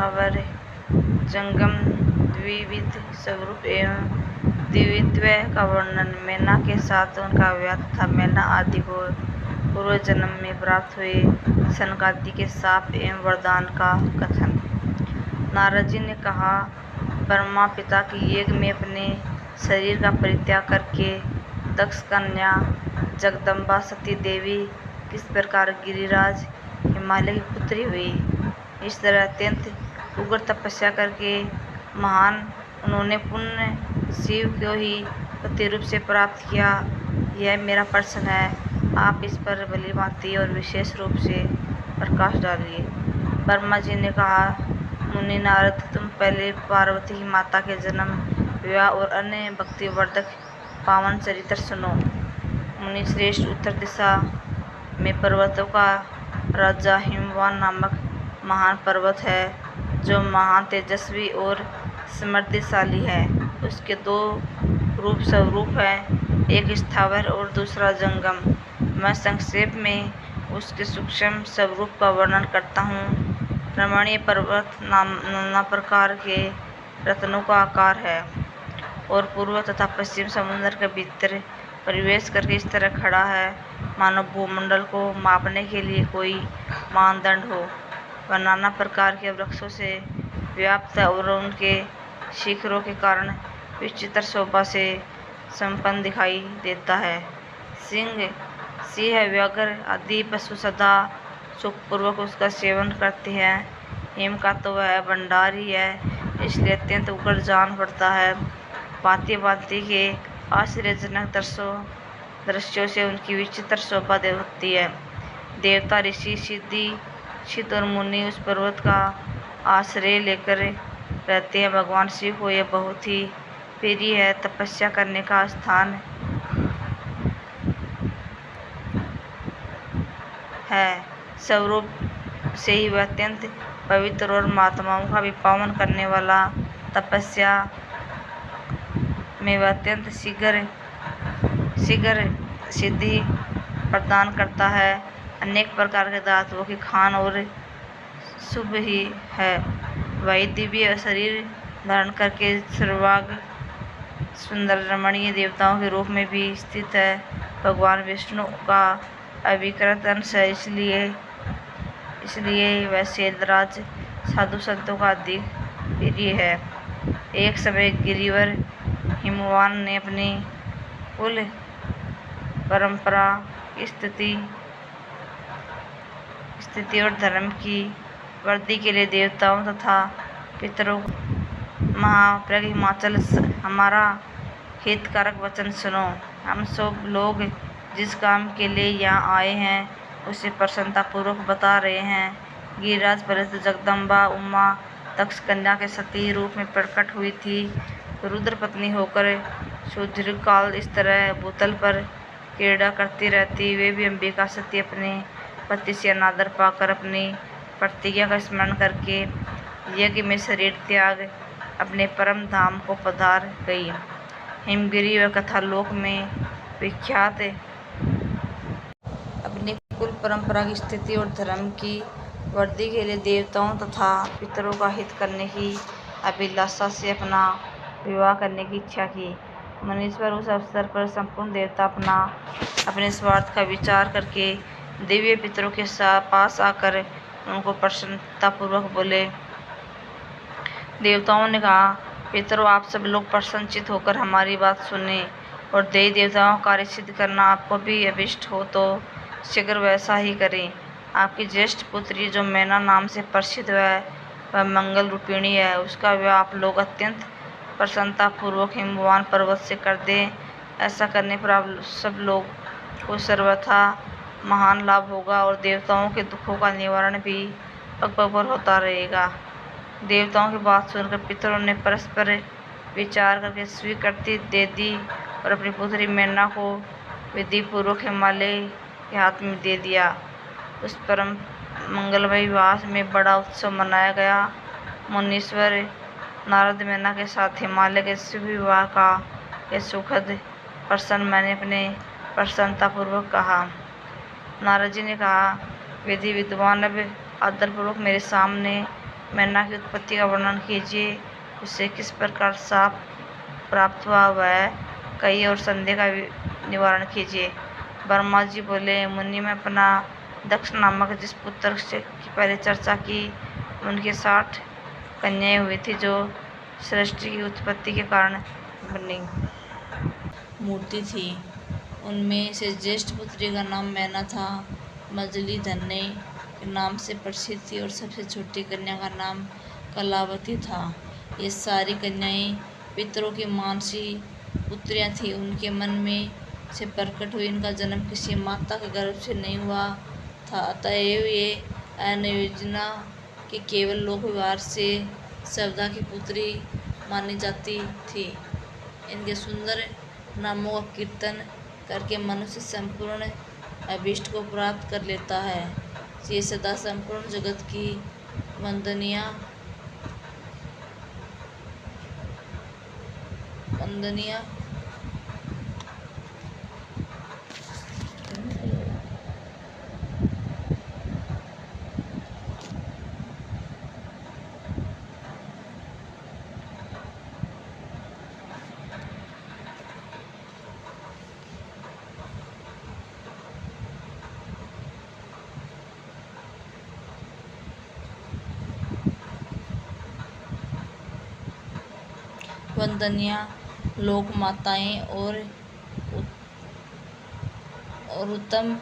स्थावर जंगम द्विविध स्वरूप एवं द्वित्व का वर्णन, मैना के साथ उनका विवाह तथा मैना आदि को पूर्व जन्म में प्राप्त हुए सनकादि के शाप एवं वरदान का कथन। नारद जी ने कहा, ब्रह्मा पिता के यज्ञ में अपने शरीर का परित्याग करके दक्ष कन्या जगदम्बा सती देवी किस प्रकार गिरिराज हिमालय की पुत्री हुई। इस तरह अत्यंत उग्र तपस्या करके महान उन्होंने पुण्य शिव को ही पति रूप से प्राप्त किया। यह मेरा प्रश्न है, आप इस पर भलीभांति और विशेष रूप से प्रकाश डालिए। ब्रह्मा जी ने कहा, मुनि नारद, तुम पहले पार्वती की माता के जन्म, विवाह और अन्य भक्तिवर्धक पावन चरित्र सुनो। मुनि श्रेष्ठ, उत्तर दिशा में पर्वतों का राजा हिमवान नामक महान पर्वत है, जो महान तेजस्वी और समृद्धिशाली है। उसके दो रूप स्वरूप हैं, एक स्थावर और दूसरा जंगम। मैं संक्षेप में उसके सूक्ष्म स्वरूप का वर्णन करता हूँ। रमणीय पर्वत नाना प्रकार के रत्नों का आकार है और पूर्व तथा पश्चिम समुद्र के भीतर प्रवेश करके इस तरह खड़ा है मानो भूमंडल को मापने के लिए कोई मानदंड हो। वह नाना प्रकार के वृक्षों से व्याप्त और उनके शिखरों के कारण विचित्र शोभा से संपन्न दिखाई देता है। सिंह, सिंह, व्याघ्र आदि पशु सदा सुखपूर्वक उसका सेवन करते हैं। हिम का तो वह भंडारी है, इसलिए अत्यंत उग्र जान पड़ता है। भांति भांति के आश्चर्यजनक दृश्यों से उनकी विचित्र शोभा होती है। देवता, ऋषि, सिद्ध और मुनि उस पर्वत का आश्रय लेकर रहते हैं। भगवान शिव को यह बहुत ही प्रिय है। तपस्या करने का स्थान है। स्वरूप से ही वह अत्यंत पवित्र और महात्माओं का भी पावन करने वाला, तपस्या में वह अत्यंत शीघ्र सिद्धि प्रदान करता है। अनेक प्रकार के धातुओं की खान और शुभ ही है। वही दिव्य शरीर धारण करके सर्वांग सुंदर रमणीय देवताओं के रूप में भी स्थित है। भगवान विष्णु का अविकृत अंश है, इसलिए वह शैलराज साधु संतों का अधिक प्रिय है। एक समय गिरिवर हिमवान ने अपनी कुल परंपरा की स्थिति और धर्म की वृद्धि के लिए देवताओं तथा पितरों महाप्रज्ञ हिमाचल, हमारा हितकारक वचन सुनो। हम सब लोग जिस काम के लिए यहाँ आए हैं उसे प्रसन्नता पूर्वक बता रहे हैं। गिरिराज पहले जगदम्बा उमा दक्ष कन्या के सती रूप में प्रकट हुई थी। रुद्र पत्नी होकर सुदीर्घ काल इस तरह भूतल पर क्रीड़ा करती रहती। वे भी अंबिका सती अपने पति से अनादर पाकर अपनी प्रतिज्ञा का स्मरण करके यज्ञ में शरीर त्याग अपने परम धाम को पधार गई। हिमगिरी व कथा लोक में विख्यात अपनी कुल परंपरा की स्थिति और धर्म की वृद्धि के लिए देवताओं तथा पितरों का हित करने की अभिलाषा से अपना विवाह करने की इच्छा की। मुनीश्वर उस अवसर पर संपूर्ण देवता अपने स्वार्थ का विचार करके दिव्य पितरों के पास आकर उनको प्रसन्नतापूर्वक बोले। देवताओं ने कहा, पितरों, आप सब लोग प्रसन्नचित्त होकर हमारी बात सुने और देवी देवताओं का कार्य सिद्ध करना आपको भी अभिष्ट हो तो शीघ्र वैसा ही करें। आपकी ज्येष्ठ पुत्री जो मैना नाम से प्रसिद्ध है, वह मंगल रूपिणी है। उसका विवाह आप लोग अत्यंत प्रसन्नतापूर्वक हिमवान पर्वत से कर दें। ऐसा करने पर आप सब लोग को सर्वथा महान लाभ होगा और देवताओं के दुखों का निवारण भी पग पग पर होता रहेगा। देवताओं की बात सुनकर पितरों ने परस्पर विचार करके स्वीकृति दे दी और अपनी पुत्री मैना को विधि पूर्वक हिमालय के हाथ में दे दिया। उस परम मंगलमय विवाह में बड़ा उत्सव मनाया गया। मुनीश्वर नारद मैना के साथ हिमालय के शुभ विवाह का यह सुखद प्रसन्न मैंने अपने प्रसन्नतापूर्वक कहा। नारद जी ने कहा, विधि विद्वान अब आदरपूर्वक मेरे सामने मैना की उत्पत्ति का वर्णन कीजिए। उसे किस प्रकार साप प्राप्त हुआ वह कई और संदेह का निवारण कीजिए। ब्रह्मा जी बोले, मुनि में अपना दक्ष नामक जिस पुत्र की पहले चर्चा की, उनकी 60 कन्याएं हुई थी जो सृष्टि की उत्पत्ति के कारण बनी मूर्ति थी। उनमें से ज्येष्ठ पुत्री का नाम मैना था। मजली धन्य के नाम से प्रसिद्ध थी और सबसे छोटी कन्या का नाम कलावती था। ये सारी कन्याएं पितरों की मानसी पुत्रियां थीं। उनके मन में से प्रकट हुई इनका जन्म किसी माता के गर्भ से नहीं हुआ था, अतएव ये अनयोजना के केवल लोक व्यवहार से सवदा की पुत्री मानी जाती थी। इनके सुंदर नामों का कीर्तन करके मनुष्य संपूर्ण अभीष्ट को प्राप्त कर लेता है। ये सदा संपूर्ण जगत की वंदनीय लोक माताएं और उत्तम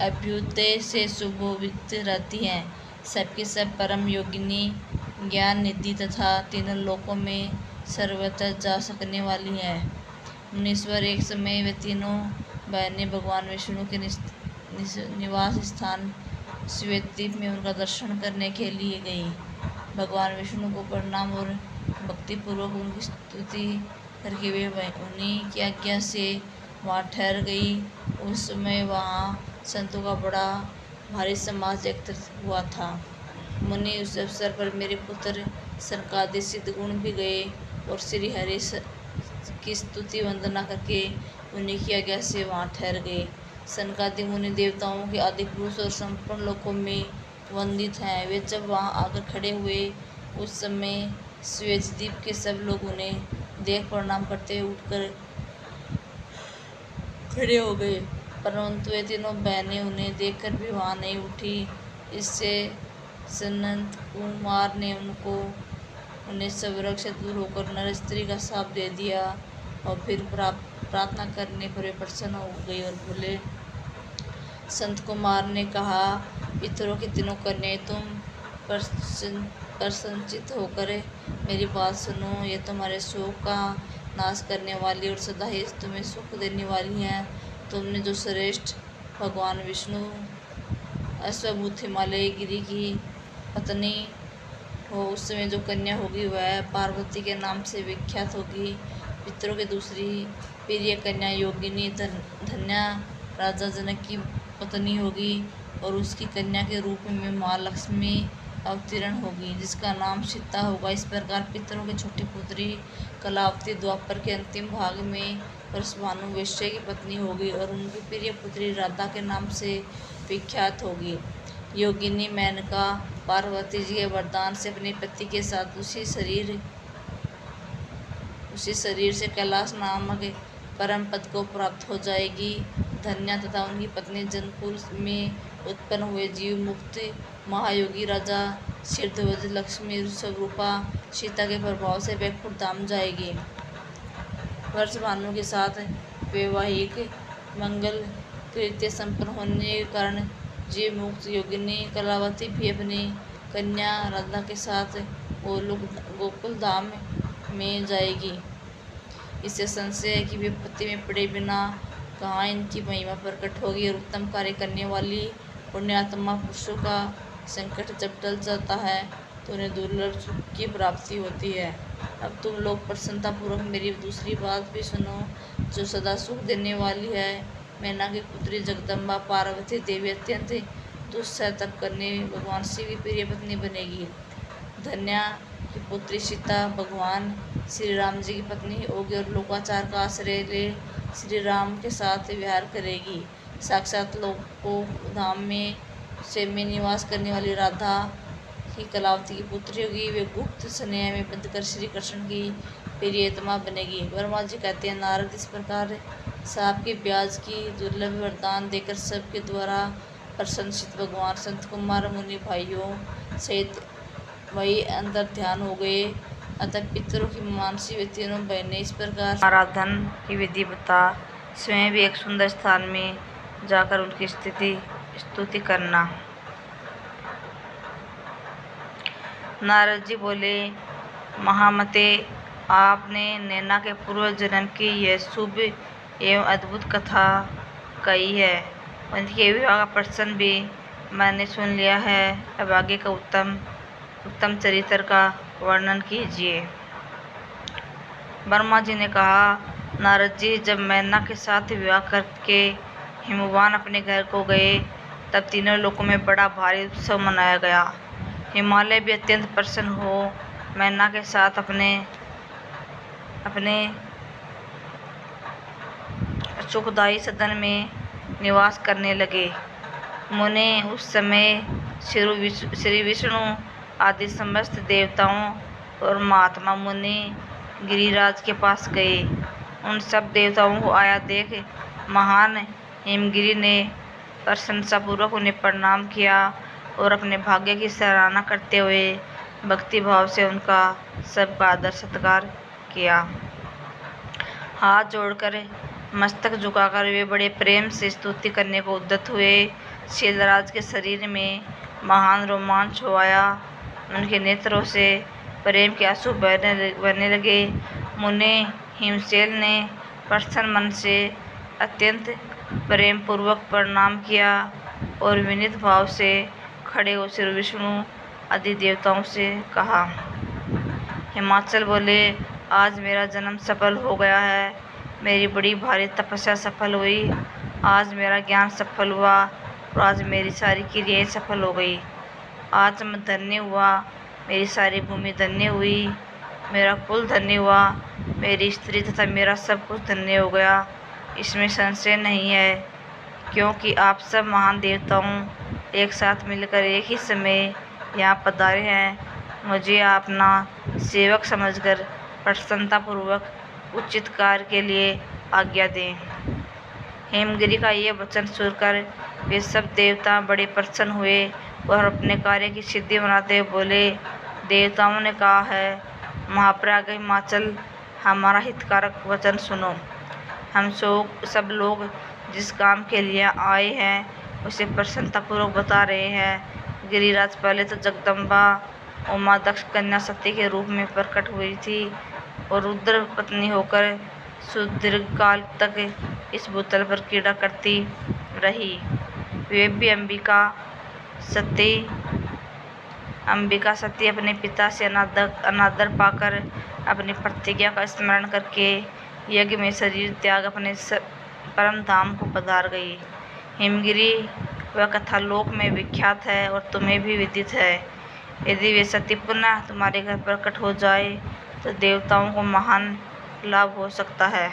अभ्युदय से सुशोभित रहती हैं। सबकी सब परम योगिनी, ज्ञान निधि तथा तीनों लोकों में सर्वत्र जा सकने वाली है। मुनीश्वर, एक समय वे तीनों बहनें भगवान विष्णु के निवास स्थान श्वेतद्वीप में उनका दर्शन करने के लिए गई। भगवान विष्णु को प्रणाम और भक्तिपूर्वक उनकी स्तुति करके वे उन्हीं की आज्ञा से वहाँ ठहर गई। उस समय वहाँ संतों का बड़ा भारी समाज एकत्रित हुआ था। मुनि, उस अवसर पर मेरे पुत्र सनकादि सिद्ध गुण भी गए और श्री हरि की स्तुति वंदना करके उन्हीं की आज्ञा से वहाँ ठहर गए। सनकादि मुनि देवताओं के आदि पुरुष और संपूर्ण लोकों में वंदित हैं। वे जब वहाँ आकर खड़े हुए उस समय श्वेतद्वीप के सब लोग उन्हें देख प्रणाम करते उठकर खड़े हो गए, परंतु वे तीनों बहनें उन्हें देखकर भी वहाँ नहीं उठी। इससे सनत कुमार ने उन्हें स्वर्ग से दूर होकर नर स्त्री का शाप दे दिया और फिर प्रार्थना करने पर वे प्रसन्न हो गई और बोले। संत कुमार ने कहा, पितरों की तीनों कन्याएं, तुम प्रसन्नचित्त होकर मेरी बात सुनो। ये तुम्हारे शोक का नाश करने वाली और सदा ही तुम्हें सुख देने वाली हैं। तुमने जो श्रेष्ठ भगवान विष्णु अश्वभूत हिमालय गिरी की पत्नी हो, उस समय जो कन्या होगी वह पार्वती के नाम से विख्यात होगी। पितरों की दूसरी प्रिय कन्या योगिनी धन्या राजा जनक की पत्नी होगी और उसकी कन्या के रूप में माँ लक्ष्मी अवतीर्ण होगी, जिसका नाम सीता होगा। इस प्रकार पितरों की छोटी पुत्री कलावती द्वापर के अंतिम भाग में परशुभानु वैश्य की पत्नी होगी और उनकी प्रिय पुत्री राधा के नाम से विख्यात होगी। योगिनी मेनका पार्वती जी के वरदान से अपने पति के साथ उसी शरीर से कैलाश नामक परम पद को प्राप्त हो जाएगी। धन्या तथा उनकी पत्नी जनकुल में उत्पन्न हुए जीव मुक्त महायोगी राजा शीर्षध्वज लक्ष्मी स्वरूपा सीता के प्रभाव से बैकुंठ धाम जाएगी। वर्षभानु के साथ वैवाहिक मंगल कृत्य संपन्न होने के कारण जीव मुक्त योगिनी कलावती भी अपनी कन्या राधा के साथ गोकुल धाम में जाएगी। इससे संशय है कि विपत्ति में पड़े बिना कहाँ इनकी महिमा प्रकट होगी और उत्तम कार्य करने वाली पुण्यात्मा पुरुषों का संकट जब टल जाता है तो उन्हें दुर्लभ सुख की प्राप्ति होती है। अब तुम लोग प्रसन्नतापूर्वक मेरी दूसरी बात भी सुनो, जो सदा सुख देने वाली है। मैना की पुत्री जगदम्बा पार्वती देवी अत्यंत दुस्सह तप करने भगवान शिव की प्रिय पत्नी बनेगी। धन्या की पुत्री सीता भगवान श्री राम जी की पत्नी होगी और लोकाचार का आश्रय ले श्री राम के साथ विहार करेगी। साक्षात लोकों धाम में निवास करने वाली राधा की कलावती की पुत्री होगी, वे गुप्त स्नेह में बंधकर श्री कृष्ण की प्रियतमा बनेगी। ब्रह्मा जी कहते हैं, नारद इस प्रकार सांप के ब्याज की दुर्लभ वरदान देकर सबके द्वारा प्रशंसित भगवान संत कुमार मुनि भाइयों सहित वही अंदर ध्यान हो गए। अतः पितरों की मानसी व तीनों बहनें इस प्रकार आराधन की विधि बता स्वयं भी एक सुंदर स्थान में जाकर उनकी स्तुति करना। नारद जी बोले, महामते, आपने नैना के पूर्व जन्म की यह शुभ एवं अद्भुत कथा कही है। उनके विवाह का प्रसंग भी मैंने सुन लिया है। अब आगे का उत्तम चरित्र का वर्णन कीजिए। ब्रह्मा जी ने कहा, नारद जी, जब मैना के साथ विवाह करके हिमवान अपने घर को गए, तब तीनों लोकों में बड़ा भारी उत्सव मनाया गया। हिमालय भी अत्यंत प्रसन्न हो मैना के साथ अपने सुखदायी सदन में निवास करने लगे। मुने उस समय श्री विष्णु आदि समस्त देवताओं और महात्मा मुनि गिरिराज के पास गए। उन सब देवताओं को आया देख महान हिमगिरि ने प्रशंसापूर्वक उन्हें प्रणाम किया और अपने भाग्य की सराहना करते हुए भक्ति भाव से उनका सबका आदर सत्कार किया। हाथ जोड़कर मस्तक झुकाकर वे बड़े प्रेम से स्तुति करने को उद्यत हुए। शीलराज के शरीर में महान रोमांच हो आया। उनके नेत्रों से प्रेम के आंसू बहने लगे। मुने हिमशैल ने प्रसन्न मन से अत्यंत प्रेम पूर्वक प्रणाम किया और विनीत भाव से खड़े हो श्री विष्णु आदि देवताओं से कहा। हिमाचल बोले, आज मेरा जन्म सफल हो गया है। मेरी बड़ी भारी तपस्या सफल हुई। आज मेरा ज्ञान सफल हुआ और आज मेरी सारी क्रियाएं सफल हो गई। आज मैं धन्य हुआ, मेरी सारी भूमि धन्य हुई, मेरा कुल धन्य हुआ, मेरी स्त्री तथा मेरा सब कुछ धन्य हो गया। इसमें संशय नहीं है, क्योंकि आप सब महान देवताओं एक साथ मिलकर एक ही समय यहाँ पधारे हैं। मुझे अपना सेवक समझकर प्रसन्नतापूर्वक उचित कार्य के लिए आज्ञा दें। हेमगिरि का ये वचन सुनकर वे सब देवता बड़े प्रसन्न हुए और अपने कार्य की सिद्धि मनाते हुए बोले, देवताओं ने कहा है, महाप्रज्ञ हिमाचल, हमारा हितकारक वचन सुनो। हम सब लोग जिस काम के लिए आए हैं उसे प्रसन्नतापूर्वक बता रहे हैं। गिरिराज पहले तो जगदम्बा उमा दक्ष कन्या सती के रूप में प्रकट हुई थी और रुद्र पत्नी होकर सुदीर्घ काल तक इस भूतल पर क्रीड़ा करती रही। वे भी अंबिका सती अपने पिता से अनादर पाकर अपनी प्रतिज्ञा का स्मरण करके यज्ञ में शरीर त्याग अपने परम धाम को पधार गई। हिमगिरि वह कथा लोक में विख्यात है और तुम्हें भी विदित है। यदि वे सती पुनः तुम्हारे घर प्रकट हो जाए तो देवताओं को महान लाभ हो सकता है।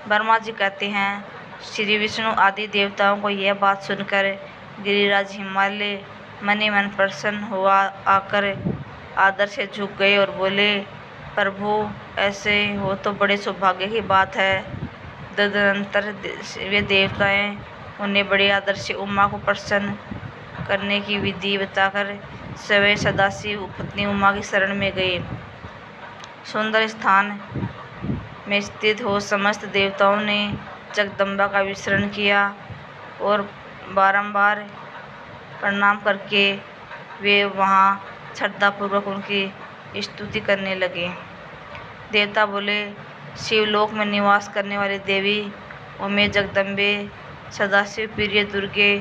ब्रह्मा जी कहते हैं, श्री विष्णु आदि देवताओं को यह बात सुनकर गिरिराज हिमालय मने मन प्रसन्न हुआ आकर आदर से झुक गए और बोले, प्रभु, ऐसे हो तो बड़े सौभाग्य की बात है। तदनंतर वे देवताएं उन्हें बड़े आदर से उमा को प्रसन्न करने की विधि बताकर स्वयं सदाशिव पत्नी उमा की शरण में गए। सुंदर स्थान में स्थित हो समस्त देवताओं ने जगदम्बा का विस्मरण किया और बारंबार प्रणाम करके वे वहां श्रद्धापूर्वक उनकी स्तुति करने लगे। देवता बोले, शिवलोक में निवास करने वाली देवी उमे जगदम्बे, सदाशिव प्रिय दुर्गे,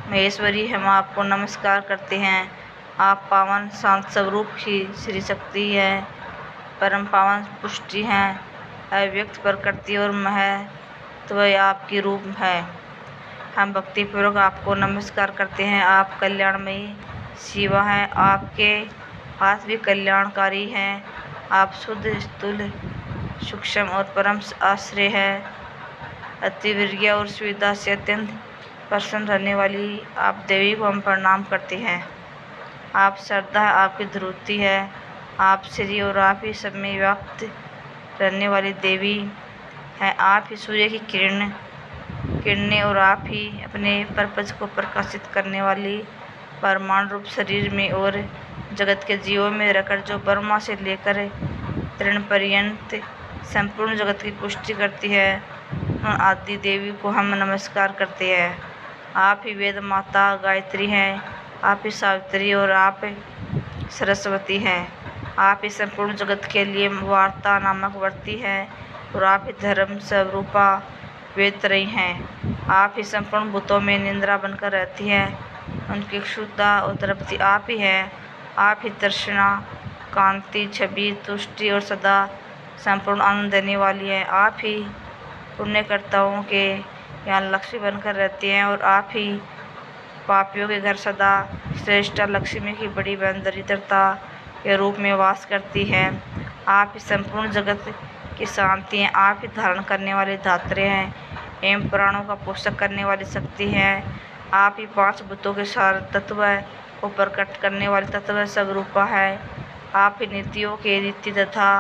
महेश्वरी, हम आपको नमस्कार करते हैं। आप पावन शांत स्वरूप की श्री शक्ति हैं, परम पावन पुष्टि हैं, अव्यक्त प्रकृति और महत्व आपकी रूप है। हम भक्तिपूर्वक आपको नमस्कार करते हैं। आप कल्याणमयी शिवा हैं, आपके हाथ भी कल्याणकारी हैं। आप शुद्ध, स्थूल, सूक्ष्म और परम आश्रय है। अतिवीर्य और सुविधा से अत्यंत प्रसन्न रहने वाली आप देवी को हम प्रणाम करते हैं। आप श्रद्धा है, आपकी ध्रुति है, आप श्री और आप ही सब में व्याप्त रहने वाली देवी हैं। आप ही सूर्य की किरणें और आप ही अपने पर्पज को प्रकाशित करने वाली परमाणु रूप शरीर में और जगत के जीवों में रहकर जो ब्रह्मा से लेकर तृण पर्यंत संपूर्ण जगत की पुष्टि करती है, उन आदि देवी को हम नमस्कार करते हैं। आप ही वेद माता गायत्री हैं, आप ही सावित्री और आप सरस्वती हैं। आप ही संपूर्ण जगत के लिए वार्ता नामक वर्ती है और आप ही धर्म स्वरूपा वेदत्रयी हैं। आप ही संपूर्ण भूतों में निंद्रा बनकर रहती है, उनकी क्षुधा और तृप्ति आप ही है। आप ही तृष्णा, कांति, छवि, तुष्टि और सदा संपूर्ण आनंद देने वाली है। आप ही पुण्यकर्ताओं के यहाँ लक्ष्मी बनकर रहती हैं और आप ही पापियों के घर सदा श्रेष्ठ लक्ष्मी की बड़ी बहन दरिद्रता के रूप में वास करती है। आप ही संपूर्ण जगत की शांति हैं। आप ही धारण करने वाले धात्रे हैं एवं प्राणों का पोषक करने वाली शक्ति है। आप ही पांच भूतों के सार तत्व को प्रकट करने वाली तत्व स्वरूपा है। आप ही नीतियों के रीति तथा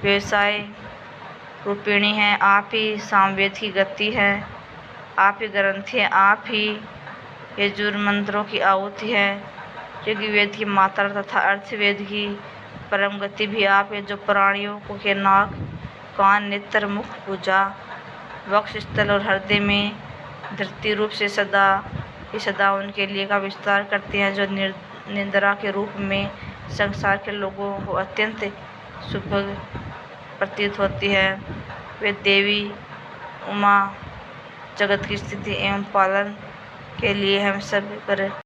व्यवसाय रूपिणी हैं। आप ही सामवेद की गति है, आप ही ग्रंथि है, आप ही यजुर मंत्रों की आहुति है। ऋग्वेद की मात्रा तथा अर्थवेद की परम गति भी आप है, जो प्राणियों को के नाक, कान, नेत्र, मुख, भुजा, वक्ष स्थल और हृदय में धरती रूप से सदा उनके लिए का विस्तार करती हैं, जो निंद्रा के रूप में संसार के लोगों को अत्यंत सुभग प्रतीत होती है। वे देवी उमा जगत की स्थिति एवं पालन के लिए हम सब पर